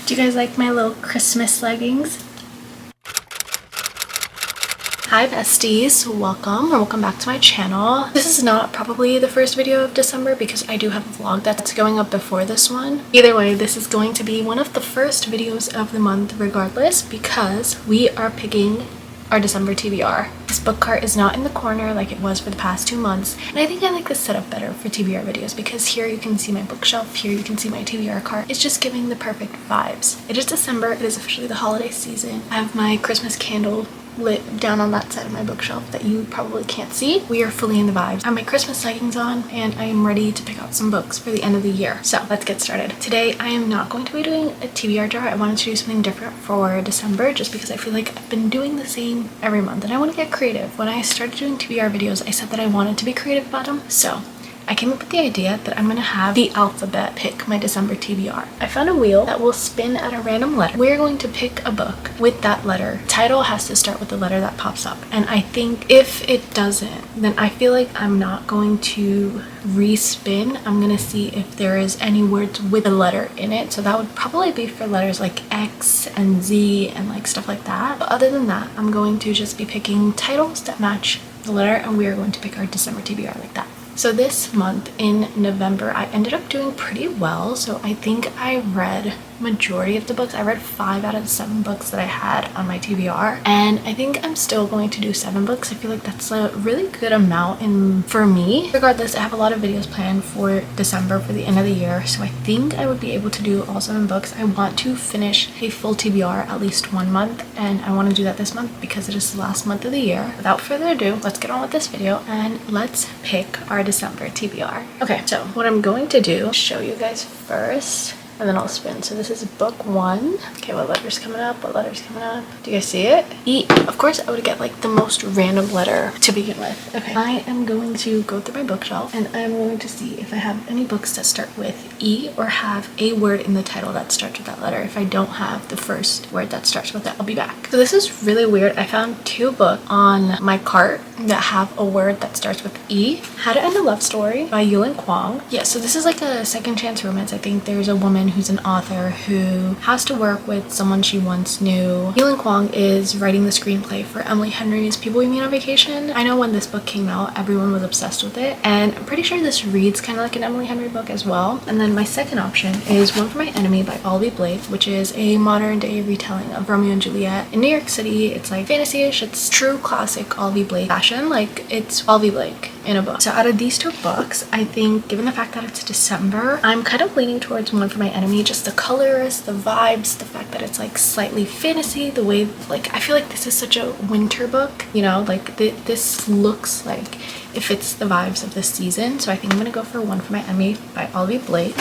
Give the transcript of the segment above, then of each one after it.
Do you guys like my little Christmas leggings? Hi besties, welcome back to my channel. This is not probably the first video of December because I do have a vlog that's going up before this one. Either way, this is going to be one of the first videos of the month regardless because we are picking our December TBR. This book cart is not in the corner like it was for the past 2 months, and I think I like this setup better for TBR videos because here you can see my bookshelf, here you can see my TBR cart. It's just giving the perfect vibes. It is December, it is officially the holiday season. I have my Christmas candle lit down on that side of my bookshelf that you probably can't see. We are fully in the vibes. I have my Christmas leggings on and I am ready to pick out some books for the end of the year. So let's get started. Today I am not going to be doing a TBR jar. I wanted to do something different for December just because I feel like I've been doing the same every month and I want to get creative. When I started doing TBR videos, I said that I wanted to be creative about them. So I came up with the idea that I'm gonna have the alphabet pick my December TBR. I found a wheel that will spin at a random letter. We're going to pick a book with that letter. Title has to start with the letter that pops up. And I think if it doesn't, then I feel like I'm not going to respin. I'm gonna see if there is any words with a letter in it. So that would probably be for letters like X and Z and like stuff like that. But other than that, I'm going to just be picking titles that match the letter and we are going to pick our December TBR like that. So this month in November, I ended up doing pretty well. So I think I read majority of the books. I read 5 out of the 7 books that I had on my TBR, and I think I'm still going to do 7 books. I feel like that's a really good amount for me. Regardless, I have a lot of videos planned for December for the end of the year, so I think I would be able to do all 7 books. I want to finish a full TBR at least 1 month, and I want to do that this month because it is the last month of the year. Without further ado, let's get on with this video and let's pick our December TBR. Okay, so what I'm going to do is show you guys first and then I'll spin. So this is book 1. Okay, what letter's coming up? What letter's coming up? Do you guys see it? E. Of course, I would get like the most random letter to begin with. Okay, I am going to go through my bookshelf and I'm going to see if I have any books that start with E or have a word in the title that starts with that letter. If I don't have the first word that starts with that, I'll be back. So this is really weird. I found 2 books on my cart that have a word that starts with E. How to End a Love Story by Yulin Kwong. Yeah, so this is like a second chance romance. I think there's a woman who's an author who has to work with someone she once knew. Yulin Kwong is writing the screenplay for Emily Henry's People We Meet on Vacation. I know when this book came out, everyone was obsessed with it, and I'm pretty sure this reads kind of like an Emily Henry book as well. And then my second option is One for My Enemy by Olivia Blake, which is a modern day retelling of Romeo and Juliet in New York City. It's like fantasy-ish. It's true classic Olivia Blake fashion. Like, it's Olivia Blake in a book. So out of these 2 books, I think given the fact that it's December, I'm kind of leaning towards One for My Enemy. Just the colors, the vibes, the fact that it's like slightly fantasy, the way, like, I feel like this is such a winter book, you know, like this looks like it fits the vibes of this season. So I think I'm gonna go for One for My Enemy by Olivia Blake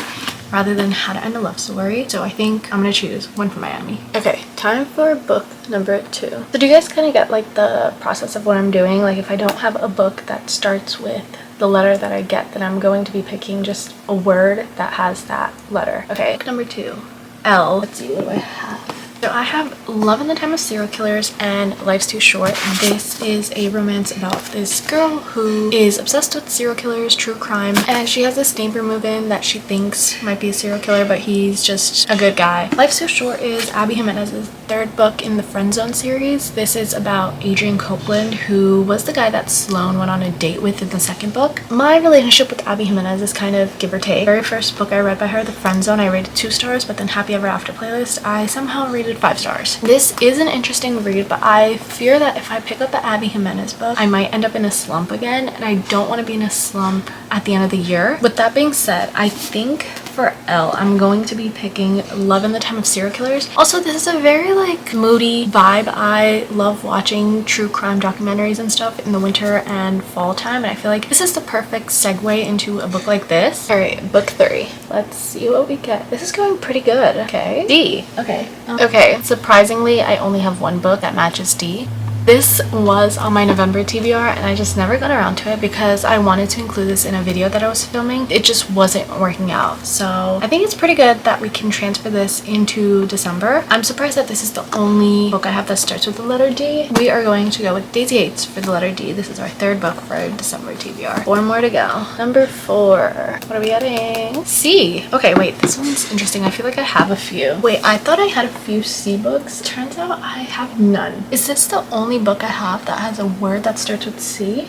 rather than How to End a Love Story. So I think I'm gonna choose One for My Enemy. Okay, time for book number 2. So do you guys kind of get like the process of what I'm doing? Like, if I don't have a book that starts with the letter that I get, then I'm going to be picking just a word that has that letter. Okay, book number 2, L. Let's see, what do I have? So I have Love in the Time of Serial Killers and Life's Too Short. This is a romance about this girl who is obsessed with serial killers, true crime, and she has this neighbor move in that she thinks might be a serial killer, but he's just a good guy. Life's Too Short is Abby Jimenez's 3rd book in the Friend Zone series. This is about Adrian Copeland, who was the guy that Sloane went on a date with in the 2nd book. My relationship with Abby Jimenez is kind of give or take. The very first book I read by her, The Friend Zone, I rated 2 stars, but then Happy Ever After Playlist, I somehow rated 5 stars. This is an interesting read, but I fear that if I pick up the Abby Jimenez book, I might end up in a slump again, and I don't want to be in a slump at the end of the year. With that being said, I think for L, I'm going to be picking Love in the Time of Serial Killers. Also, this is a very like moody vibe. I love watching true crime documentaries and stuff in the winter and fall time, and I feel like this is the perfect segue into a book like this. All right, book 3. Let's see what we get. This is going pretty good. Okay, D. Okay. Okay, surprisingly, I only have 1 book that matches D. This was on my November TBR and I just never got around to it because I wanted to include this in a video that I was filming. It just wasn't working out. So I think it's pretty good that we can transfer this into December. I'm surprised that this is the only book I have that starts with the letter D. We are going to go with Daisy Hates for the letter D. This is our third book for our December TBR. 4 more to go. Number 4. What are we getting? C. Okay, wait, this one's interesting. I feel like I have a few. Wait, I thought I had a few C books. Turns out I have none. Is this the only book I have that has a word that starts with C?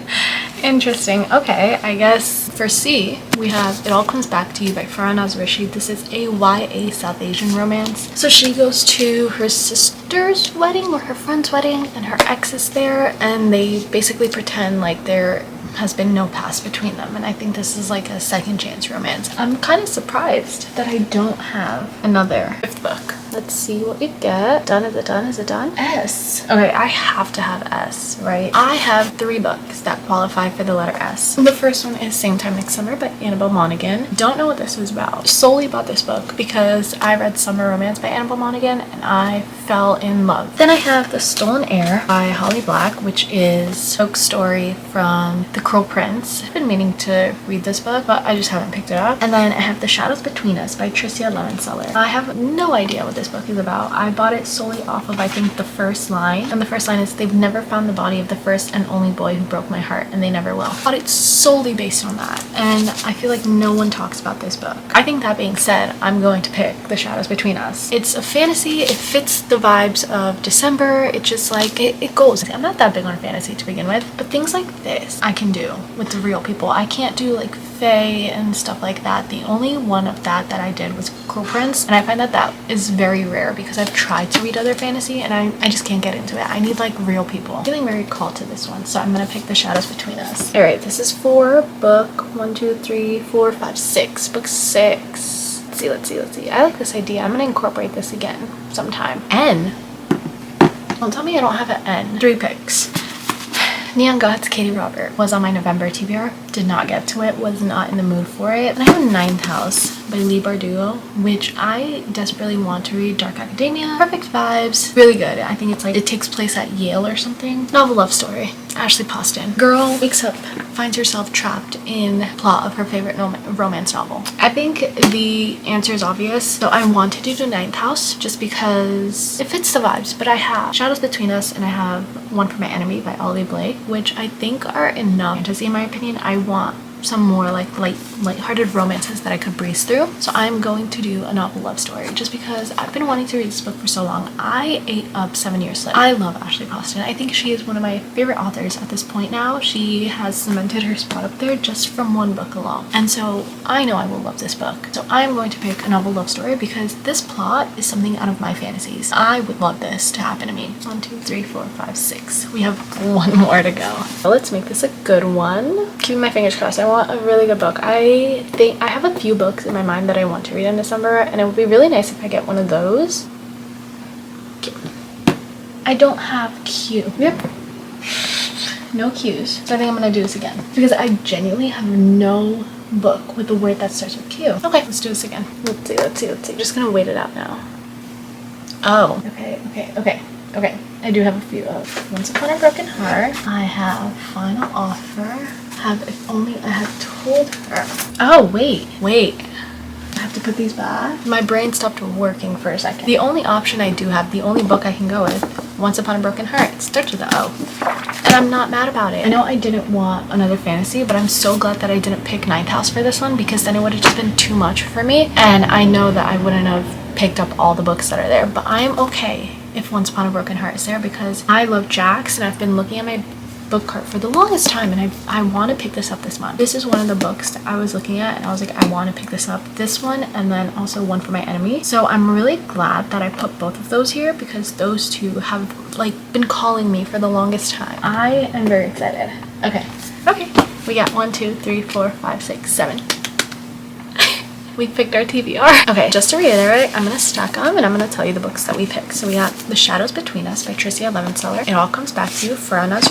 Interesting. Okay, I guess for C we have It All Comes Back to You by Rana. This is a YA South Asian romance. So she goes to her sister's wedding or her friend's wedding and her ex is there, and they basically pretend like there has been no past between them, and I think this is like a second chance romance. I'm kind of surprised that I don't have another 5th book. Let's see what we get. Done? Is it done? Is it done? S. Okay, I have to have S, right? I have 3 books that qualify for the letter S. The first one is Same Time Next Summer by Annabelle Monaghan. Don't know what this was about. Solely bought this book because I read Summer Romance by Annabelle Monaghan and I fell in love. Then I have The Stolen Heir by Holly Black, which is Hope's story from The Cruel Prince. I've been meaning to read this book, but I just haven't picked it up. And then I have The Shadows Between Us by Tricia Lemonseller. I have no idea what this book is about. I bought it solely off of, I think, the first line. And the first line is, they've never found the body of the first and only boy who broke my heart, and they never will. I bought it solely based on that. And I feel like no one talks about this book. I think that being said, I'm going to pick The Shadows Between Us. It's a fantasy. It fits the vibes of December. It's just like, it goes. I'm not that big on fantasy to begin with, but things like this I can do with the real people. I can't do like fae and stuff like that. The only one of that I did was Cruel Prince, and I find that that is very rare because I've tried to read other fantasy and I just can't get into it. I need like real people. I'm feeling very called to this one, so I'm gonna pick The Shadows Between Us. All right, this is for book 1, 2, 3, 4, 5, 6. Book 6. Let's see. I like this idea. I'm gonna incorporate this again sometime. N. Don't tell me I don't have an N. 3 picks. Neon Gods, Katie Robert was on my November TBR. Did not get to it, was not in the mood for it. And I have Ninth House by Leigh Bardugo, which I desperately want to read. Dark Academia, perfect vibes, really good. I think it's like it takes place at Yale or something. Novel love story. Ashley Poston. Girl wakes up, finds herself trapped in plot of her favorite romance novel. I think the answer is obvious, so I wanted to do Ninth House just because it fits the vibes, but I have Shadows Between Us and I have One for My Enemy by Ollie Blake, which I think are enough fantasy in my opinion. I want some more like light-hearted romances that I could breeze through. So I'm going to do a novel love story just because I've been wanting to read this book for so long. I ate up 7 Years Slave. I love Ashley Poston. I think she is one of my favorite authors at this point now. She has cemented her spot up there just from one book alone. And so I know I will love this book. So I'm going to pick a novel love story because this plot is something out of my fantasies. I would love this to happen to me. 1, 2, 3, 4, 5, 6. We have 1 more to go. So let's make this a good one. Keeping my fingers crossed. I want a really good book. I think I have a few books in my mind that I want to read in December, and it would be really nice if I get one of those. I don't have Q. Yep. No Q's. So I think I'm gonna do this again because I genuinely have no book with a word that starts with Q. Okay, let's do this again. Let's see. I'm just gonna wait it out now. Oh, okay. I do have a few of Once Upon a Broken Heart. I have Final Offer. Have If Only I Had Told Her. Oh, wait. I have to put these back. My brain stopped working for a second. The only option I do have, the only book I can go with, Once Upon a Broken Heart. It starts with an O. And I'm not mad about it. I know I didn't want another fantasy, but I'm so glad that I didn't pick Ninth House for this one because then it would have just been too much for me. And I know that I wouldn't have picked up all the books that are there, but I am okay if Once Upon a Broken Heart is there because I love Jax and I've been looking at my book cart for the longest time and I want to pick this up this month. This is one of the books that I was looking at and I was like, I want to pick this up. This one and then also One for My Enemy. So I'm really glad that I put both of those here because those two have like been calling me for the longest time. I am very excited. Okay. We got 1, 2, 3, 4, 5, 6, 7. We picked our TBR. Okay, just to reiterate, I'm gonna stack them and I'm gonna tell you the books that we picked. So we got The Shadows Between Us by Tricia Lemonseller. It All Comes Back to You, Rana.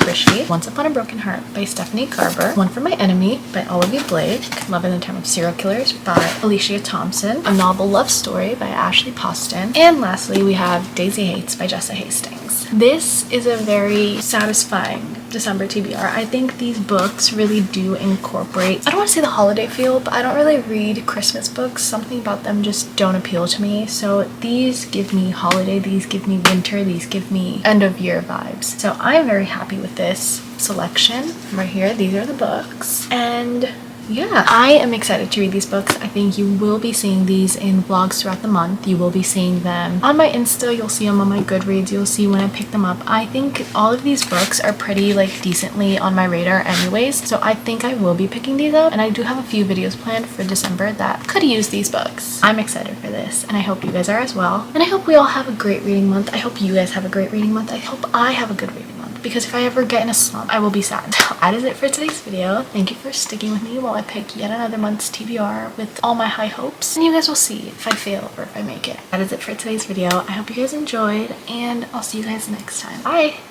Once Upon a Broken Heart by Stephanie Garber. One for My Enemy by Olivia Blake. Love in the Time of Serial Killers by Alicia Thompson. A Novel Love Story by Ashley Poston. And lastly, we have Daisy Hates by Jessa Hastings. This is a very satisfying December TBR. I think these books really do incorporate, I don't want to say the holiday feel, but I don't really read Christmas books. Something about them just don't appeal to me. So these give me holiday, these give me winter, these give me end of year vibes. So I'm very happy with this selection right here. These are the books, and yeah, I am excited to read these books. I think you will be seeing these in vlogs throughout the month. You will be seeing them on my Insta. You'll see them on my Goodreads. You'll see when I pick them up. I think all of these books are pretty like decently on my radar anyways. So I think I will be picking these up. And I do have a few videos planned for December that could use these books. I'm excited for this, and I hope you guys are as well. And I hope we all have a great reading month. I hope you guys have a great reading month. I hope I have a good reading month, because if I ever get in a slump, I will be sad. That is it for today's video. Thank you for sticking with me while I pick yet another month's TBR with all my high hopes, and you guys will see if I fail or if I make it. That is it for today's video. I hope you guys enjoyed, and I'll see you guys next time. Bye!